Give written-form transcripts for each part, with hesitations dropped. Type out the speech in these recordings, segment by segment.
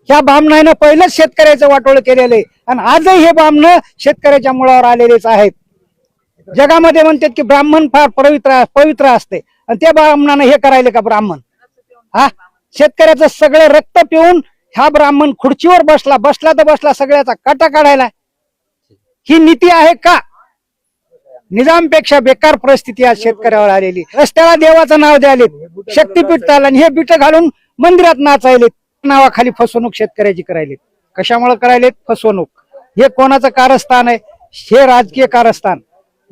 ह्या बामणानं पहिलंच शेतकऱ्याचं वाटोळ केलेलं आहे आणि आजही हे बामणं शेतकऱ्याच्या मुळावर आलेलेच आहेत. जगामध्ये म्हणतात की ब्राह्मण फार पवित्र असते आणि त्या ब्राह्मणानं हे करायले का ब्राह्मण? हा, शेतकऱ्याचं सगळं रक्त पिऊन हा ब्राह्मण खुर्चीवर बसला तर बसला सगळ्याचा काटा काढायला. ही नीती आहे का? निजामपेक्षा बेकार परिस्थिती आज शेतकऱ्यावर आलेली. रस्त्याला देवाचं नाव द्यायले, शक्तीपीठ चाललं आणि हे बीट घालून मंदिरात नाचायले, नावाखाली फसवणूक शेतकऱ्याची करायले. कशामुळे करायलेत फसवणूक? हे कोणाचं कारस्थान आहे? हे राजकीय कारस्थान.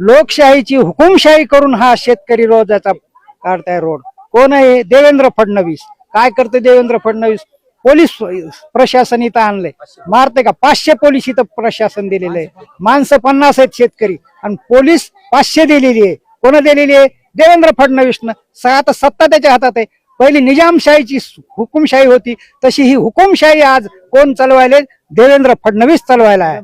लोकशाहीची हुकुमशाही करून हा शेतकरी रोजाचा काढताय रोड. कोण आहे? देवेंद्र फडणवीस. काय करते देवेंद्र फडणवीस? पोलीस प्रशासन इथं आणलंय, मारते का? 500 पोलीस इथं प्रशासन दिलेलं आहे. माणसं 50 आहेत शेतकरी आणि पोलीस 500 दिलेली आहे. कोण दिलेली आहे? देवेंद्र फडणवीसनं. आता सत्ता त्याच्या हातात आहे. पहिली निजामशाहीची हुकुमशाही होती, तशी ही हुकुमशाही आज कोण चालवायले? देवेंद्र फडणवीस चालवायला आहे.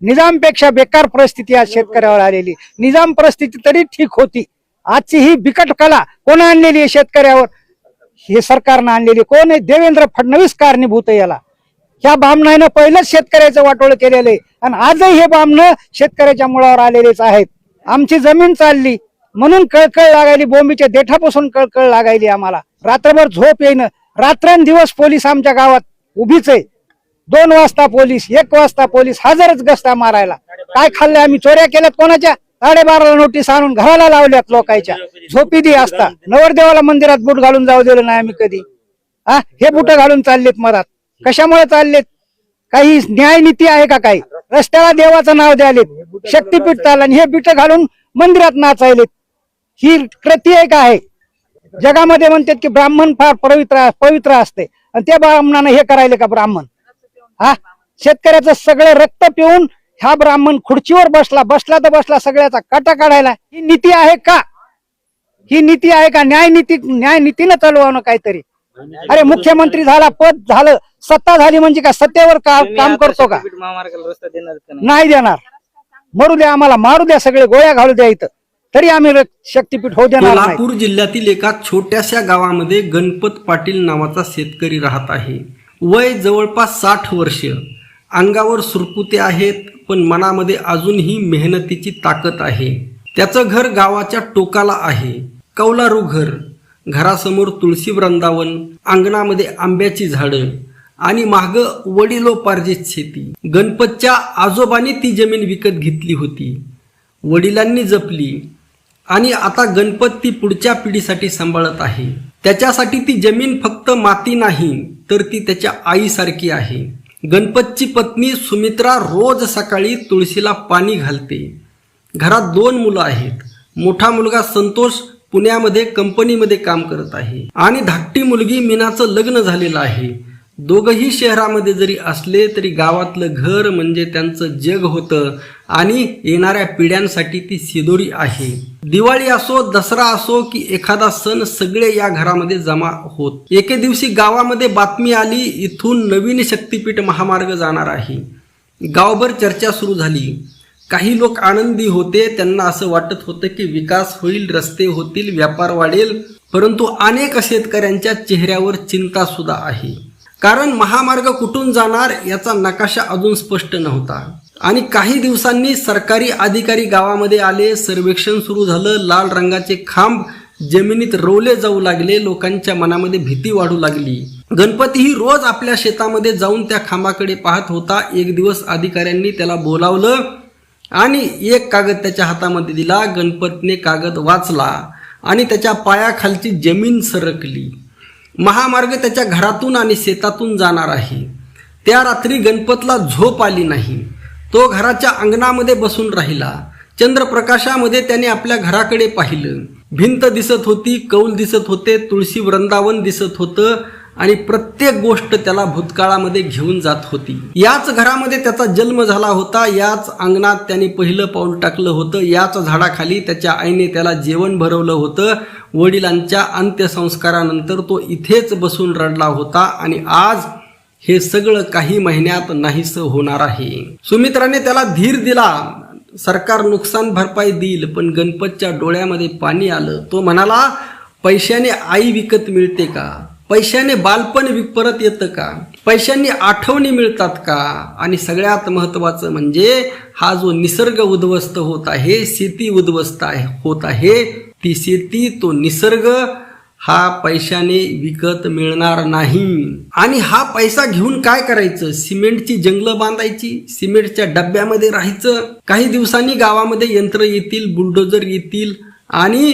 निजामपेक्षा बेकार परिस्थिती आज शेतकऱ्यावर आलेली. निजाम परिस्थिती तरी ठीक होती, आजची ही बिकट कला कोण आणलेली आहे शेतकऱ्यावर? हे सरकारनं आणलेली. कोण आहे? देवेंद्र फडणवीस कारणीभूत आहे याला. ह्या बामणानं पहिलंच शेतकऱ्याचं वाटोळ केलेलं आहे आणि आजही हे बामणं शेतकऱ्याच्या मुळावर आलेलेच आहेत. आमची जमीन चालली म्हणून कळकळ लागायली, बोंबीच्या देठापासून कळकळ लागायली. आम्हाला रात्रभर झोप येईन. रात्रंदिवस पोलीस आमच्या गावात उभीच आहे. 2 वाजता पोलीस, 1 वाजता पोलीस, हजारच गस्ता मारायला. काय खाल्ले आम्ही? चोऱ्या केल्यात कोणाच्या? 12:30 नोटीस आणून घराला लावल्यात लोकांच्या. झोपी दी असता नवरदेवाला मंदिरात बूट घालून जाऊ दिलं नाही आम्ही कधी. हे बूट घालून चाललेत मधात. कशामुळे चाललेत? काही न्याय नीती आहे का? काही रस्त्याला देवाचं नाव द्यायलेत, शक्तीपीठ चाललं आणि हे बीट घालून मंदिरात नाचायलेत. ही कृती आहे का? आहे जगामध्ये म्हणतात की ब्राह्मण फार पवित्र असते आणि त्या ब्राह्मणानं हे करायले का ब्राह्मण? हा, शेतकऱ्याचं सगळं रक्त पिऊन हा ब्राह्मण खुर्चीवर बसला तर बसला सगळ्याचा काटा काढायला. ही नीती आहे का? ही नीती आहे का? न्याय नीतीनं चालवणं काहीतरी. अरे मुख्यमंत्री झाला, पद झालं, सत्ता झाली म्हणजे काय सत्तेवर काम करतो का? नाही देणार. मरू द्या, आम्हाला मारू द्या, सगळे गोळ्या घालू द्या इथं, तरी आम्ही शक्तीपीठ होऊ देणार नाही. सोलापूर जिल्ह्यातील एका छोट्याशा गावामध्ये गणपत पाटील नावाचा शेतकरी राहत आहे. वय जवळपास 60 वर्ष. अंगावर सुरकुते आहेत, पण मनामध्ये अजूनही मेहनतीची ताकद आहे. त्याचं घर गावाच्या टोकाला आहे. कौलारू घर. घरासमोर तुळशी वृंदावन, अंगणामध्ये आंब्याची झाडं आणि माग वडिलोपार्जित शेती. गणपतच्या आजोबांनी ती जमीन विकत घेतली होती, वडिलांनी जपली आणि आता गणपत ती पुढच्या पिढीसाठी सांभाळत आहे. त्याच्यासाठी ती जमीन फक्त माती नाही, तर ती त्याच्या आईसारखी आहे. गणपतची पत्नी सुमित्रा रोज सकाळी तुळशीला पाणी घालते. घरात 2 मुलं आहेत. मोठा मुलगा संतोष पुण्यामध्ये कंपनीमध्ये काम करत आहे आणि धाकटी मुलगी मीनाचं लग्न झालेलं आहे. दोघंही शहरामध्ये जरी असले तरी गावातलं घर म्हणजे त्यांचं जग होतं आणि येणाऱ्या पिढ्यांसाठी ती शिदोरी आहे. दिवाळी असो, दसरा असो की एखादा सण, सगळे या घरामध्ये जमा होत. एके दिवशी गावामध्ये बातमी आली, इथून नवीन शक्तीपीठ महामार्ग जाणार आहे. गावभर चर्चा सुरू झाली. काही लोक आनंदी होते. त्यांना असं वाटत होतं की विकास होईल, रस्ते होतील, व्यापार वाढेल. परंतु अनेक शेतकऱ्यांच्या चेहऱ्यावर चिंता सुद्धा आहे. कारण महामार्ग कुठून जाणार याचा नकाशा अजून स्पष्ट नव्हता. आणि काही दिवसांनी सरकारी अधिकारी गावामध्ये आले. सर्वेक्षण सुरू झालं. लाल रंगाचे खांब जमिनीत रोवले जाऊ लागले. लोकांच्या मनामध्ये भीती वाढू लागली. गणपतीही रोज आपल्या शेतामध्ये जाऊन त्या खांबाकडे पाहत होता. एक दिवस अधिकाऱ्यांनी त्याला बोलावलं आणि एक कागद त्याच्या हातामध्ये दिला. गणपतने कागद वाचला आणि त्याच्या पायाखालची जमीन सरकली. महामार्ग त्याच्या घरातून आणि शेतातून जाणार आहे. त्या रात्री गणपतला झोप आली नाही. तो घराच्या अंगणामध्ये बसून राहिला. चंद्रप्रकाशामध्ये त्याने आपल्या घराकडे पाहिलं. भिंत दिसत होती, कौल दिसत होते, तुळशी वृंदावन दिसत होतं आणि प्रत्येक गोष्ट त्याला भूतकाळामध्ये घेऊन जात होती. याच घरामध्ये त्याचा जन्म झाला होता. याच अंगणात त्याने पहिलं पाऊल टाकलं होतं. याच झाडाखाली त्याच्या आईने त्याला जेवण भरवलं होतं. वडिलांच्या अंत्यसंस्कारानंतर तो इथेच बसून रडला होता आणि आज हे सगळं काही महिन्यात नाहीसं होणार आहे. सुमित्राने त्याला धीर दिला. सरकार नुकसान भरपाई देईल. पण गणपतच्या डोळ्यामध्ये पाणी आलं. तो म्हणाला, पैशाने आई विकत मिळते का? पैशाने बालपण परत येतं का? पैशांनी आठवणी मिळतात का? आणि सगळ्यात महत्त्वाचं म्हणजे हा जो निसर्ग उद्ध्वस्त होत आहे, शेती उद्ध्वस्त होत आहे, ती शेती, तो निसर्ग हा पैशाने विकत मिळणार नाही. आणि हा पैसा घेऊन काय करायचं? सिमेंटची जंगलं बांधायची, सिमेंटच्या डब्यामध्ये राहायचं. काही दिवसांनी गावामध्ये यंत्र येतील, बुलडोजर येतील आणि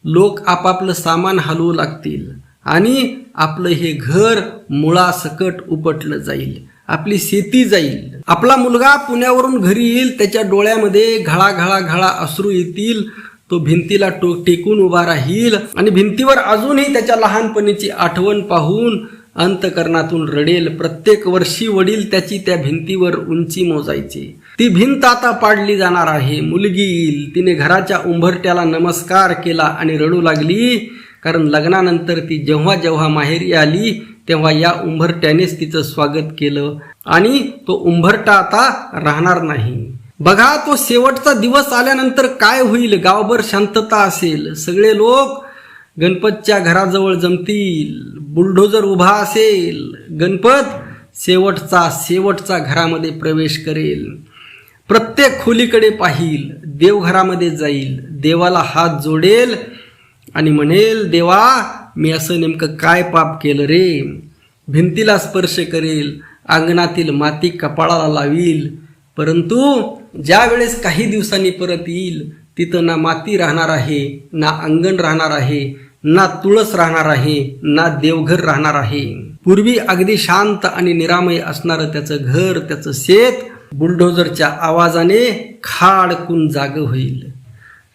लोक आपापलं सामान हलवू लागतील आणि आपलं हे घर मुळासकट उपटलं जाईल, आपली शेती जाईल. आपला मुलगा पुण्यावरून घरी येईल, त्याच्या डोळ्यामध्ये घळा अश्रू येतील, तो भिंतीला टेकून उभा राहील आणि भिंतीवर अजूनही त्याच्या लहानपणीची आठवण पाहून अंतकरणातून रडेल. प्रत्येक वर्षी वडील त्याची त्या भिंतीवर उंची मोजायची. ती भिंत आता पाडली जाणार आहे. मुलगी येईल, तिने घराच्या उंबरट्याला नमस्कार केला आणि रडू लागली, कारण लग्नानंतर ती जेव्हा माहेरी आली तेव्हा या उंबरट्यानेच तिचं स्वागत केलं आणि तो उंबरटा आता राहणार नाही. बघा, तो शेवटचा दिवस आल्यानंतर काय होईल? गावभर शांतता असेल, सगळे लोक गणपतच्या घराजवळ जमतील, बुलडोजर उभा असेल, गणपत शेवटचा घरामध्ये प्रवेश करेल, प्रत्येक खोलीकडे पाहिल, देवघरामध्ये जाईल, देवाला हात जोडेल आणि म्हणेल, देवा मी असं नेमकं काय पाप केलं रे? भिंतीला स्पर्श करेल, अंगणातील माती कपाळाला लावील. परंतु ज्या वेळेस काही दिवसांनी परत येईल, तिथं ना माती राहणार आहे, ना अंगण राहणार आहे, ना तुळस राहणार आहे, ना देवघर राहणार आहे. पूर्वी अगदी शांत आणि निरामय असणारं त्याचं घर, त्याचं शेत बुलडोजरच्या आवाजाने खाडकून जागं होईल.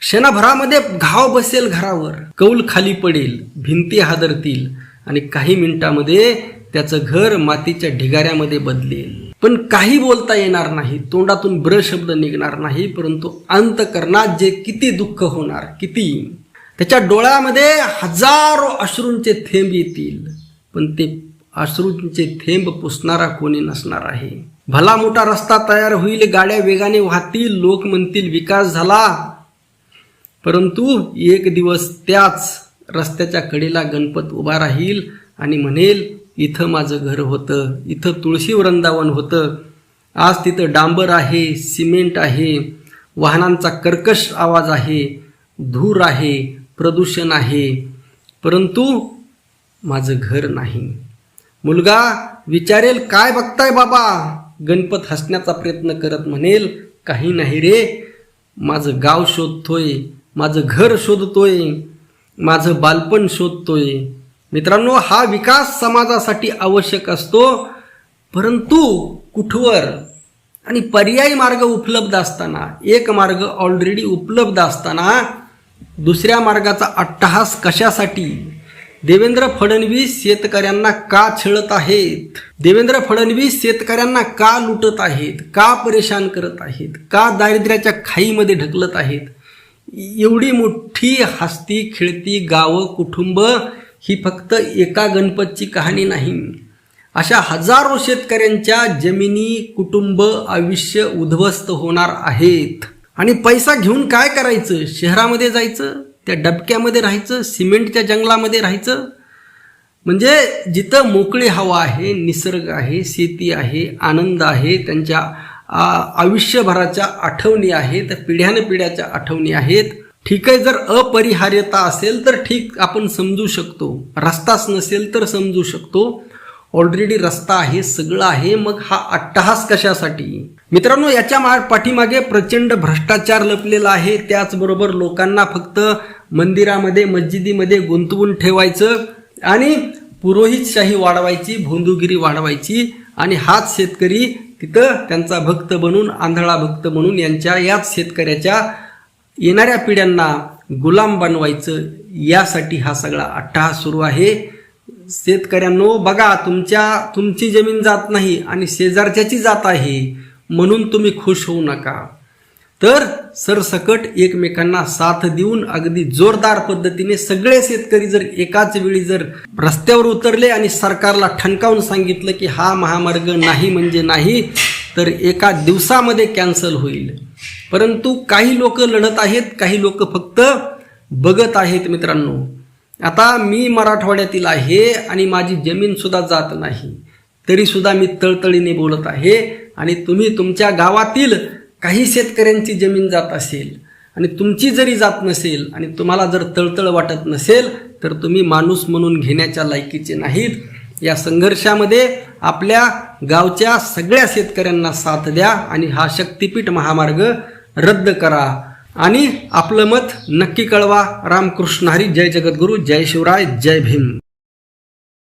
क्षणभरामध्ये घाव बसेल घरावर, कौल खाली पडेल, भिंती हादरतील आणि काही मिनिटामध्ये त्याचं घर मातीच्या ढिगाऱ्यामध्ये बदलेल. पण काही बोलता येणार नाही, तोंडातून ब्र शब्द निघणार नाही, परंतु अंतकरणात जे किती दुःख होणार, किती, त्याच्या डोळ्यामध्ये हजारो अश्रूंचे थेंब येतील, पण ते अश्रूंचे थेंब पुसणारा कोणी नसणार आहे. भला मोठा रस्ता तयार होईल, गाड्या वेगाने वाहतील, लोक म्हणतील विकास झाला, परंतु एक दिवस त्याच रस्त्याच्या कडेला गणपत उभा राहील आणि म्हणेल, इथं माझं घर होतं, इथं तुळशी वृंदावन होतं, आज तिथं डांबर आहे, सिमेंट आहे, वाहनांचा कर्कश आवाज आहे, धूर आहे, प्रदूषण आहे, परंतु माझं घर नाही. मुलगा विचारेल, काय बघताय बाबा? गणपत हसण्याचा प्रयत्न करत म्हणेल, काही नाही रे, माझं गाव शोधतोय, माझं घर शोधतोय, माझं बालपण शोधतोय. मित्रांनो, हा विकास समाजासाठी आवश्यक असतो, परंतु कुठवर? आणि पर्यायी मार्ग उपलब्ध असताना, एक मार्ग ऑलरेडी उपलब्ध असताना दुसऱ्या मार्गाचा अट्टहास कशासाठी? देवेंद्र फडणवीस शेतकऱ्यांना का छळत आहेत? देवेंद्र फडणवीस शेतकऱ्यांना का लुटत आहेत? का परेशान करत आहेत? का दारिद्र्याच्या खाईमध्ये ढकलत आहेत? एवढी मोठी हसती खेळती गावं, कुटुंब ही फक्त एका गणपतची कहाणी नाही. अशा हजारो शेतकऱ्यांच्या जमिनी, कुटुंब, आयुष्य उद्ध्वस्त होणार आहेत. आणि पैसा घेऊन काय करायचं? शहरामध्ये जायचं, त्या डबक्यामध्ये राहायचं, सिमेंटच्या जंगलामध्ये राहायचं. म्हणजे जिथं मोकळी हवा आहे, निसर्ग आहे, शेती आहे, आनंद आहे, त्यांच्या आयुष्यभराच्या आठवणी आहेत, पिढ्यानपिढ्याच्या आठवणी आहेत. ठीक आहे, जर अपरिहार्यता असेल तर ठीक, आपण समजू शकतो. रस्ताच नसेल तर समजू शकतो. ऑलरेडी रस्ता आहे, सगळं आहे, मग हा अट्टहास कशासाठी? मित्रांनो, याच्या पाठीमागे प्रचंड भ्रष्टाचार लपलेला आहे. त्याचबरोबर लोकांना फक्त मंदिरामध्ये, मस्जिदीमध्ये गुंतवून ठेवायचं आणि पुरोहितशाही वाढवायची, भोंदूगिरी वाढवायची आणि हाच शेतकरी तिथं त्यांचा भक्त बनून, आंधळा भक्त म्हणून याच शेतकऱ्याच्या येणाऱ्या पिढ्यांना गुलाम बनवायचं, यासाठी हा सगळा अट्टहास सुरू आहे. शेतकऱ्यांनो बघा, तुमची जमीन जात नाही आणि शेजारच्याची जात आहे म्हणून तुम्ही खुश होऊ नका. तर सरसकट एकमेकांना साथ देऊन अगदी जोरदार पद्धतीने सगळे शेतकरी जर एकाच वेळी जर रस्त्यावर उतरले आणि सरकारला ठणकावून सांगितलं की हा महामार्ग नाही म्हणजे नाही, तर एका दिवसामध्ये कॅन्सल होईल. परंतु काही लोक लढत आहेत, काही लोक फक्त बघत आहेत. मित्रांनो, आता मी मराठवाड्यातील आहे आणि माझी जमीन सुद्धा जात नाही, तरी सुद्धा मी तळतळीने बोलत आहे. आणि तुम्ही तुमच्या गावातील काही शेतकऱ्यांची जमीन जात असेल आणि तुमची जरी जात नसेल आणि तुम्हाला जर तळतळ वाटत नसेल तर तुम्ही माणूस म्हणून घेण्याच्या लायकीचे नाहीत. या संघर्षामध्ये आपल्या गावच्या सगळ्या शेतकऱ्यांना साथ द्या आणि हा शक्तिपीठ महामार्ग रद्द करा आणि आपलं मत नक्की कळवा. रामकृष्ण हरी. जय जगद्गुरू. जय शिवराय. जय भीम.